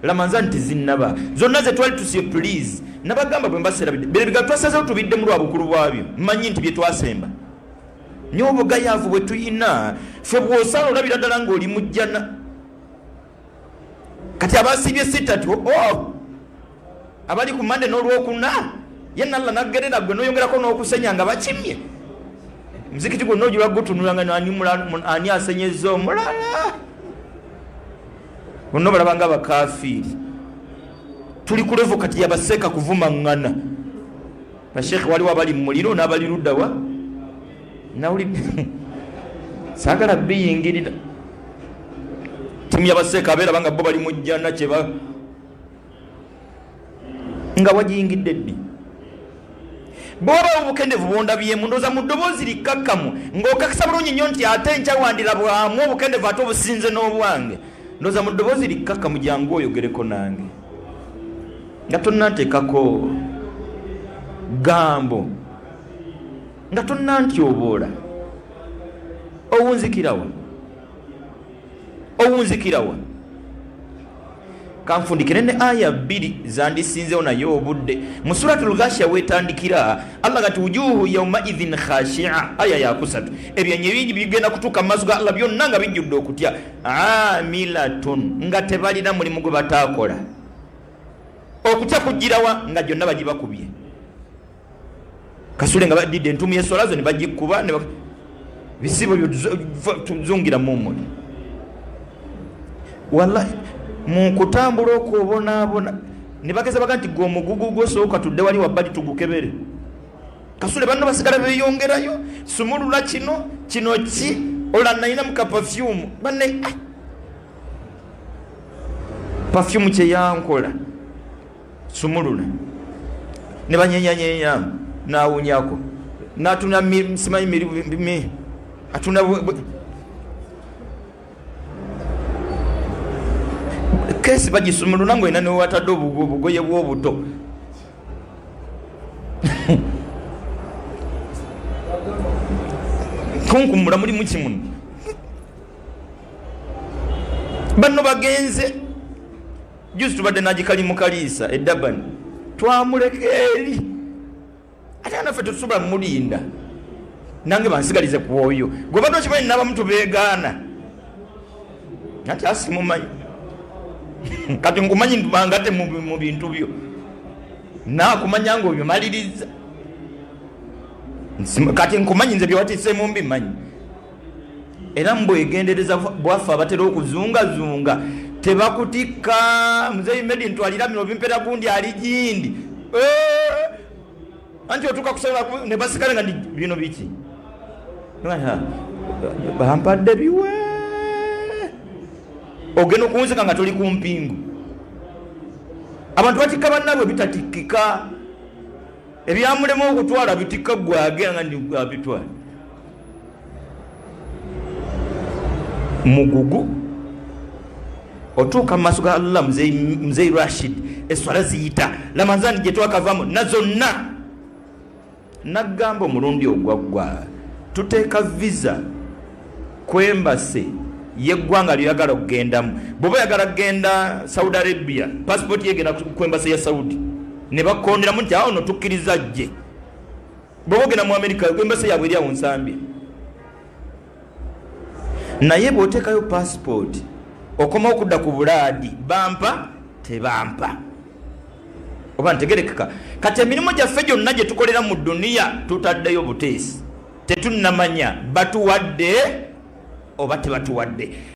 Ramadhan tizinnaba zonna ze twali tusiye please nabagamba bwe mbasera bide bigatwasaza tubidde mu lwabukulu bwabyo mmanyi nti bye twasemba nyobo gayavu bwe tuyina fe bwosala olabira ddala ng'oli mujjana kati abasibye sitatu abali ku mande n'olwokuna yenna alla naggerera gwe n'oyongerako n'okusenya nga bakimye muzikiti gwonna ogira gutunulanga ani asenyezza omulala bonna balaba nga bakafiri tuli ku levo kati yabaseeka kuvumaŋŋana bashekhe waliwo abali mu muliro n'abali luddawa nawuli saagala biyingirira timu yabaseeka abeera banga bo bali mu jjana kyeba nga wagiyingidde ddi bw'oba obukendevu bwondabyemu ndooza mu ddoboozi likkakkamu ng'okakasa bulungi nnyo nti ate nkyawandira bwamu obukendevu ate obusinze n'obwange ndooza mu ddoboozi likkakkamu jangu oyogereko nange nga tonnanteekako gambo nga tonnantyoboola owunzikirawa kanfundikire ne aya 2 zandisinzewo naye obudde mu suratul Ghashiya wetandikira Allah gati wujuhu yawma idhin khashi'a aya ya 3 ebyenye bingi bigenda kutuka maaso ga Allah byonna nga bijjudde okutya amilatun nga tebalina mulimu gwe bataakola okutya kujjirawa nga gyonna bagibakubye kasule nga badidde entumu y'esolazo ne bagikuba ne bisibo tuzungira mumuli wallahi mukutambula okubonaabona ne bageza baga nti gwe omugugu gwosooka tudde wali wabbali tugukebere kasule banno basigala beeyongerayo sumulula kino ki ola nalina muka perfume banne perfume kyeyankola sumulula ne banyenyanyenya naawunyako natuna simanyi miri atuna kesi bagisumulula ngo ina ne watadde obugoye bw'obuto kunkumula mulimu kimuno banno bagenze juzi tubadde nagikali mu kaliisa eddabani twamuleka eri ate naffe tetusobola mulinda nange bansigalize ku oyo gwe badde okimanyi n'abamu tubeegaana ati asimumanyi kati nkumanyi ntubangate mu bintu byo nakumanya nga obimaliriza kati nkumanyi nze byewatiisemu mbimanyi era mbwegendereza bwaffe abatera okuzungazunga tebakutikka muzeyi medi ntwalira bino bimpera gundi ali gindi anti otuka kusaba ne basikale nga bino biki bampadde biwe ogenda okuwunzika nga toli ku mpingu abantu batikka bannaabwe bitatikkika ebyamulemu okutwala bitikka gwagera nga ndi abitwala mugugu otuuka mu maaso ga Allah muzeyi Rashid eswala ziyita Ramadhan gye twakavamu nazonna nagamba omulundi ogwaggwa tuteeka visa kwembase yeggwanga lyoyagala okugendamu bw'oba oyagala kugenda Saudi Arabia passport yegenda kwembase ya Saudi ne bakonderamu nti awo no tukkiriza gye bw'oba ogenda mu America kwembase yaabwe eri awo nsambye naye bw'oteekayo passport okoma okudda ku bulaadi bampa tebampa oba ntegerekeka kati emirimu gyaffe gyonna gye tukolera mu duniya tutaddeyo buteesi tetunnamanya batuwadde oba tebatuwadde